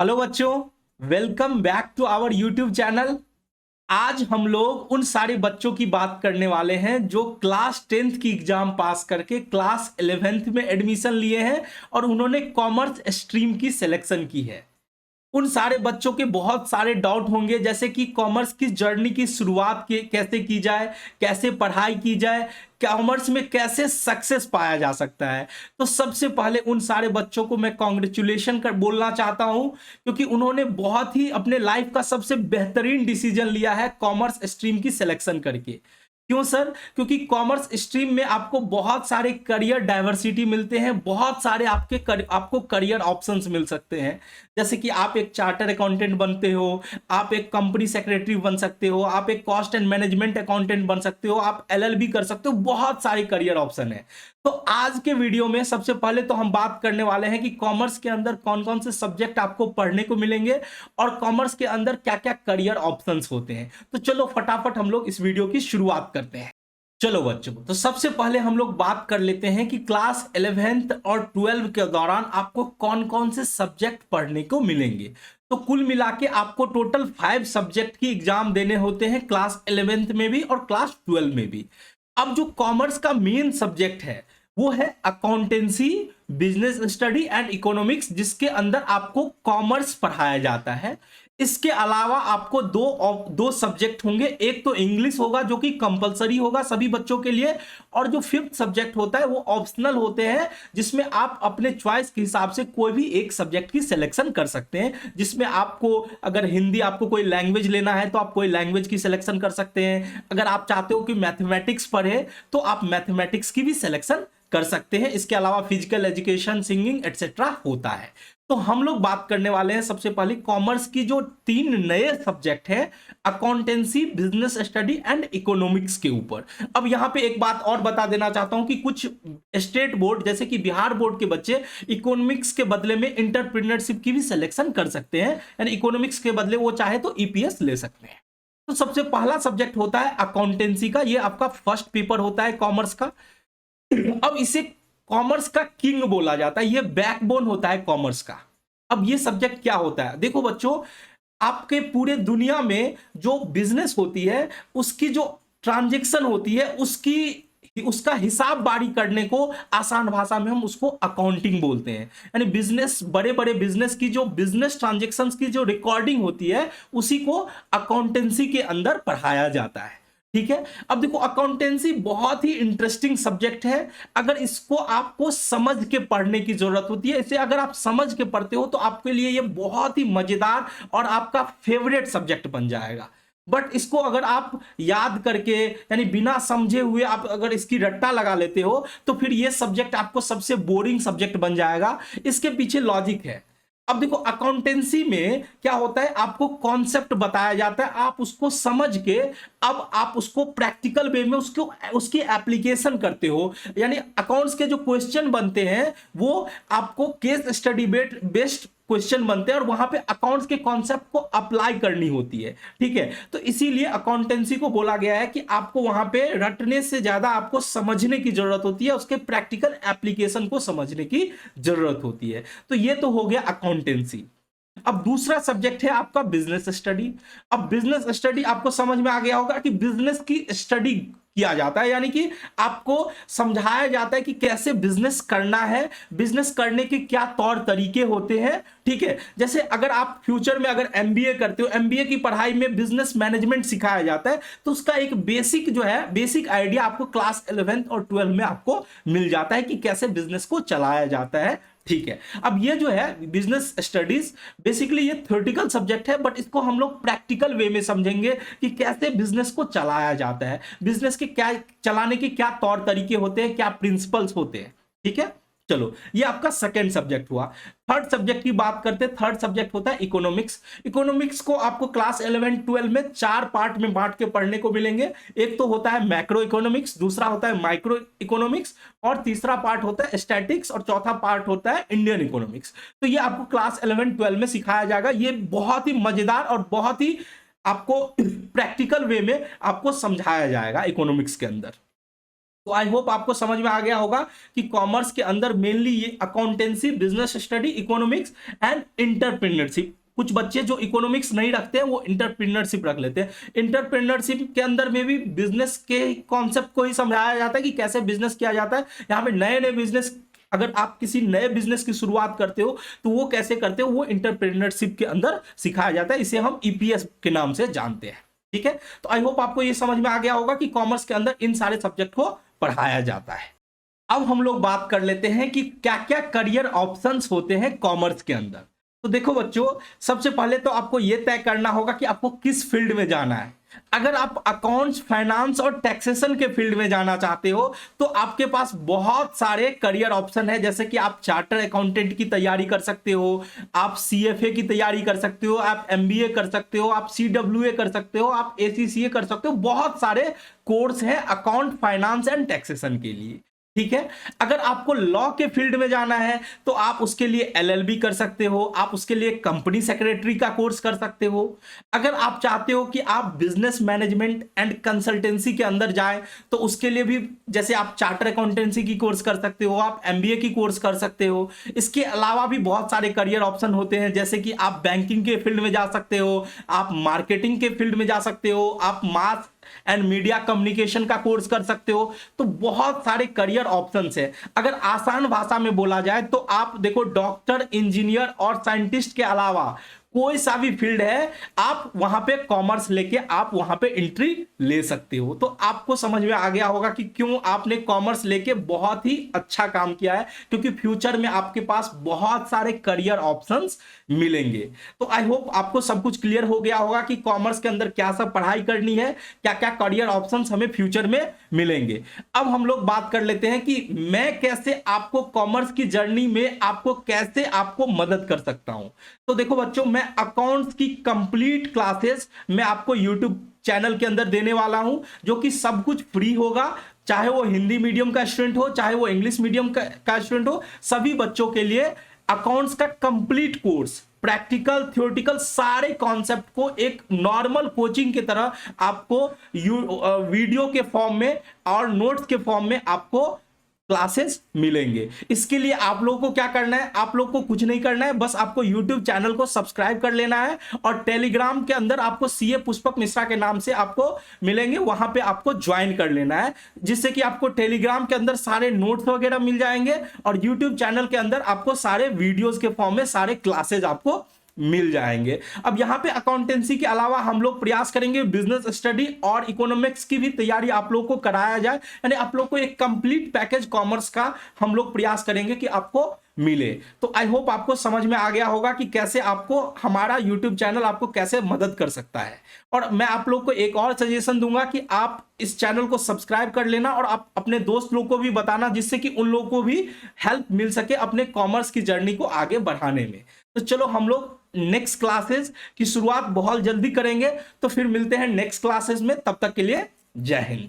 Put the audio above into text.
Hello बच्चों, welcome back to our YouTube channel. आज हम लोग उन सारे बच्चों की बात करने वाले हैं जो क्लास 10th की एग्जाम पास करके क्लास 11th में एडमिशन लिए हैं और उन्होंने कॉमर्स स्ट्रीम की सिलेक्शन की है। उन सारे बच्चों के बहुत सारे डाउट होंगे, जैसे कि कॉमर्स की जर्नी की शुरुआत कैसे की जाए, कैसे पढ़ाई की जाए, कॉमर्स में कैसे सक्सेस पाया जा सकता है। तो सबसे पहले उन सारे बच्चों को मैं कॉन्ग्रेचुलेशन कर बोलना चाहता हूं, क्योंकि उन्होंने बहुत ही अपने लाइफ का सबसे बेहतरीन डिसीजन लिया है कॉमर्स स्ट्रीम की सिलेक्शन करके। क्यों सर? क्योंकि कॉमर्स स्ट्रीम में आपको बहुत सारे करियर डाइवर्सिटी मिलते हैं, बहुत सारे आपको करियर ऑप्शंस मिल सकते हैं। जैसे कि आप एक चार्टर अकाउंटेंट बनते हो, आप एक कंपनी सेक्रेटरी बन सकते हो, आप एक कॉस्ट एंड मैनेजमेंट अकाउंटेंट बन सकते हो, आप एलएलबी कर सकते हो, बहुत सारे करियर ऑप्शन है। तो आज के वीडियो में सबसे पहले तो हम बात करने वाले हैं कि कॉमर्स के अंदर कौन कौन से सब्जेक्ट आपको पढ़ने को मिलेंगे और कॉमर्स के अंदर क्या क्या करियर ऑप्शंस होते हैं। तो चलो फटाफट हम लोग इस वीडियो की शुरुआत करते हैं। चलो बच्चों, तो सबसे पहले हम लोग बात कर लेते हैं कि क्लास 11th और 12 के दौरान आपको कौन कौन से सब्जेक्ट पढ़ने को मिलेंगे। तो कुल मिला के आपको टोटल 5 सब्जेक्ट की एग्जाम देने होते हैं क्लास 11th में भी और क्लास 12 में भी। अब जो कॉमर्स का मेन सब्जेक्ट है वो है accountancy, business study and economics, जिसके अंदर आपको कॉमर्स पढ़ाया जाता है। इसके अलावा आपको दो सब्जेक्ट होंगे, एक तो इंग्लिश होगा जो कि कंपलसरी होगा सभी बच्चों के लिए, और जो 5th सब्जेक्ट होता है वो ऑप्शनल होते हैं, जिसमें आप अपने चॉइस के हिसाब से कोई भी एक सब्जेक्ट की सिलेक्शन कर सकते हैं। जिसमें आपको अगर हिंदी आपको कोई लैंग्वेज लेना है तो आप कोई लैंग्वेज की सिलेक्शन कर सकते हैं। अगर आप चाहते हो कि मैथमेटिक्स पढ़े तो आप मैथमेटिक्स की भी सिलेक्शन कर सकते हैं। इसके अलावा फिजिकल एजुकेशन, सिंगिंग एटसेट्रा होता है। तो हम लोग बात करने वाले हैं सबसे पहले कॉमर्स की जो 3 नए सब्जेक्ट हैं, accountancy, business study and economics के ऊपर। अब यहां पे एक बात और बता देना चाहता हूं कि कुछ स्टेट बोर्ड जैसे कि बिहार बोर्ड के बच्चे इकोनॉमिक्स के बदले में इंटरप्रेन्योरशिप की भी सिलेक्शन कर सकते हैं, यानी इकोनॉमिक्स के बदले वो चाहे तो ईपीएस ले सकते हैं। तो सबसे पहला सब्जेक्ट होता है अकाउंटेंसी का, ये आपका फर्स्ट पेपर होता है कॉमर्स का। अब इसे कॉमर्स का किंग बोला जाता है, ये बैकबोन होता है कॉमर्स का। अब ये सब्जेक्ट क्या होता है, देखो बच्चों, आपके पूरे दुनिया में जो बिजनेस होती है उसकी जो ट्रांजैक्शन होती है उसका हिसाब बारी करने को आसान भाषा में हम उसको अकाउंटिंग बोलते हैं। यानी बिजनेस, बड़े बड़े बिजनेस की जो बिजनेस ट्रांजैक्शंस की जो रिकॉर्डिंग होती है उसी को अकाउंटेंसी के अंदर पढ़ाया जाता है। ठीक है। अब देखो, अकाउंटेंसी बहुत ही इंटरेस्टिंग सब्जेक्ट है। अगर इसको आपको समझ के पढ़ने की जरूरत होती है, इसे अगर आप समझ के पढ़ते हो तो आपके लिए ये बहुत ही मजेदार और आपका फेवरेट सब्जेक्ट बन जाएगा। बट इसको अगर आप याद करके, यानी बिना समझे हुए आप अगर इसकी रट्टा लगा लेते हो तो फिर ये सब्जेक्ट आपको सबसे बोरिंग सब्जेक्ट बन जाएगा। इसके पीछे लॉजिक है। अब देखो, अकाउंटेंसी में क्या होता है, आपको कॉन्सेप्ट बताया जाता है, आप उसको समझ के अब आप उसको प्रैक्टिकल वे में उसकी एप्लीकेशन करते हो। यानी अकाउंट्स के जो क्वेश्चन बनते हैं वो आपको केस स्टडी बेस्ड क्वेश्चन बनते हैं और वहां पे अकाउंट्स के कॉन्सेप्ट को अप्लाई करनी होती है। ठीक है। तो इसीलिए अकाउंटेंसी को बोला गया है कि आपको वहां पे रटने से ज्यादा आपको समझने की जरूरत होती है, उसके प्रैक्टिकल एप्लीकेशन को समझने की जरूरत होती है। तो ये तो हो गया अकाउंटेंसी। अब दूसरा सब्जेक्ट है आपका बिजनेस स्टडी। अब बिजनेस स्टडी आपको समझ में आ गया होगा कि बिजनेस की स्टडी किया जाता है, यानी कि आपको समझाया जाता है कि कैसे बिजनेस करना है, बिजनेस करने के क्या तौर तरीके होते हैं। ठीक है। जैसे अगर आप फ्यूचर में अगर एमबीए करते हो, एमबीए की पढ़ाई में बिजनेस मैनेजमेंट सिखाया जाता है, तो उसका एक बेसिक जो है, बेसिक आइडिया आपको क्लास 11th और 12 में आपको मिल जाता है कि कैसे बिजनेस को चलाया जाता है। ठीक है। अब ये जो है बिजनेस स्टडीज, बेसिकली ये थ्योरेटिकल सब्जेक्ट है, बट इसको हम लोग प्रैक्टिकल वे में समझेंगे कि कैसे बिजनेस को चलाया जाता है, बिजनेस के क्या चलाने के क्या तौर तरीके होते हैं, क्या प्रिंसिपल्स होते हैं। ठीक है। चलो, ये आपका सेकेंड सब्जेक्ट हुआ। थर्ड सब्जेक्ट की बात करते हैं। थर्ड सब्जेक्ट होता है इकोनॉमिक्स। इकोनॉमिक्स को आपको क्लास 11 12 में 4 पार्ट में बांट के पढ़ने को मिलेंगे। एक तो होता है मैक्रो इकोनॉमिक्स, दूसरा होता है माइक्रो इकोनॉमिक्स, और तीसरा पार्ट होता है स्टैटिक्स, और चौथा पार्ट होता है इंडियन इकोनॉमिक्स। तो ये आपको क्लास 11 12 में सिखाया जाएगा। ये बहुत ही मजेदार और बहुत ही आपको प्रैक्टिकल वे में आपको समझाया जाएगा इकोनॉमिक्स के अंदर। तो आई होप आपको समझ में आ गया होगा कि कॉमर्स के अंदर मेनली ये accountancy, business study, economics and entrepreneurship, कुछ बच्चे जो इकोनॉमिक्स नहीं रखते हैं वो इंटरप्रेन्योरशिप रख लेते हैं। इंटरप्रेन्योरशिप के अंदर में भी बिजनेस के कॉन्सेप्ट को ही समझाया जाता है कि कैसे बिजनेस किया जाता है। यहाँ पे नए नए बिजनेस, अगर आप किसी नए बिजनेस की शुरुआत करते हो तो वो कैसे करते हो, वो इंटरप्रेन्योरशिप के अंदर सिखाया जाता है। इसे हम ईपीएस के नाम से जानते हैं। ठीक है, तो आई होप आपको ये समझ में आ गया होगा कि कॉमर्स के अंदर इन सारे सब्जेक्ट को पढ़ाया जाता है। अब हम लोग बात कर लेते हैं कि क्या क्या करियर ऑप्शंस होते हैं कॉमर्स के अंदर। तो देखो बच्चों, सबसे पहले तो आपको यह तय करना होगा कि आपको किस फील्ड में जाना है। अगर आप अकाउंट्स, फाइनेंस और टैक्सेशन के फील्ड में जाना चाहते हो तो आपके पास बहुत सारे करियर ऑप्शन है, जैसे कि आप चार्टर अकाउंटेंट की तैयारी कर सकते हो, आप सीएफए की तैयारी कर सकते हो, आप एमबीए कर सकते हो, आप सीडब्ल्यूए कर सकते हो, आप एसीसीए कर सकते हो। बहुत सारे कोर्स हैं अकाउंट, फाइनेंस एंड टैक्सेशन के लिए। ठीक है, अगर आपको लॉ के फील्ड में जाना है तो आप उसके लिए एलएलबी कर सकते हो, आप उसके लिए कंपनी सेक्रेटरी का कोर्स कर सकते हो। अगर आप चाहते हो कि आप बिजनेस मैनेजमेंट एंड कंसल्टेंसी के अंदर जाएं तो उसके लिए भी, जैसे आप चार्टर अकाउंटेंसी की कोर्स कर सकते हो, आप एमबीए की कोर्स कर सकते हो। इसके अलावा भी बहुत सारे करियर ऑप्शन होते हैं, जैसे कि आप बैंकिंग के फील्ड में जा सकते हो, आप मार्केटिंग के फील्ड में जा सकते हो, आप मास एंड मीडिया कम्युनिकेशन का कोर्स कर सकते हो। तो बहुत सारे करियर ऑप्शंस है। अगर आसान भाषा में बोला जाए तो आप देखो, डॉक्टर, इंजीनियर और साइंटिस्ट के अलावा कोई सा भी फील्ड है, आप वहां पे कॉमर्स लेके आप वहां पे एंट्री ले सकते हो। तो आपको समझ में आ गया होगा कि क्यों आपने कॉमर्स लेके बहुत ही अच्छा काम किया है, क्योंकि फ्यूचर में आपके पास बहुत सारे करियर ऑप्शंस मिलेंगे। तो आई होप आपको सब कुछ क्लियर हो गया होगा कि कॉमर्स के अंदर क्या सब पढ़ाई करनी है, क्या क्या करियर ऑप्शंस हमें फ्यूचर में मिलेंगे। अब हम लोग बात कर लेते हैं कि मैं कैसे आपको कॉमर्स की जर्नी में कैसे आपको मदद कर सकता हूं। तो देखो बच्चों, मैं अकाउंट्स की कंप्लीट क्लासेस मैं आपको यूट्यूब चैनल के अंदर देने वाला हूं, जो कि सब कुछ फ्री होगा। चाहे वो हिंदी मीडियम का स्टूडेंट हो, चाहे वो इंग्लिश मीडियम का स्टूडेंट हो, सभी बच्चों के लिए अकाउंट्स का कंप्लीट कोर्स, प्रैक्टिकल, थ्योरेटिकल, सारे कॉन्सेप्ट को एक नॉर्मल कोचिंग की तरह आपको वीडियो के फॉर्म में और नोट्स के फॉर्म में आपको क्लासेस मिलेंगे। इसके लिए आप लोगों को क्या करना है, आप लोग को कुछ नहीं करना है, बस आपको YouTube चैनल को सब्सक्राइब कर लेना है और टेलीग्राम के अंदर आपको सीए पुष्पक मिश्रा के नाम से आपको मिलेंगे, वहां पे आपको ज्वाइन कर लेना है, जिससे कि आपको टेलीग्राम के अंदर सारे नोट्स वगैरह मिल जाएंगे और YouTube चैनल के अंदर आपको सारे वीडियोस के फॉर्म में सारे क्लासेज आपको मिल जाएंगे। अब यहां पे अकाउंटेंसी के अलावा हम लोग प्रयास करेंगे बिजनेस स्टडी और इकोनॉमिक्स की भी तैयारी आप लोग को कराया जाए, यानी आप लोग को एक कंप्लीट पैकेज कॉमर्स का हम लोग प्रयास करेंगे कि आपको मिले। तो आई होप आपको समझ में आ गया होगा कि कैसे आपको हमारा YouTube चैनल आपको कैसे मदद कर सकता है। और मैं आप लोग को एक और सजेशन दूंगा कि आप इस चैनल को सब्सक्राइब कर लेना और आप अपने दोस्त लोग को भी बताना, जिससे कि उन लोगों को भी हेल्प मिल सके अपने कॉमर्स की जर्नी को आगे बढ़ाने में। तो चलो, हम लोग नेक्स्ट क्लासेस की शुरुआत बहुत जल्दी करेंगे, तो फिर मिलते हैं नेक्स्ट क्लासेस में। तब तक के लिए जय हिंद।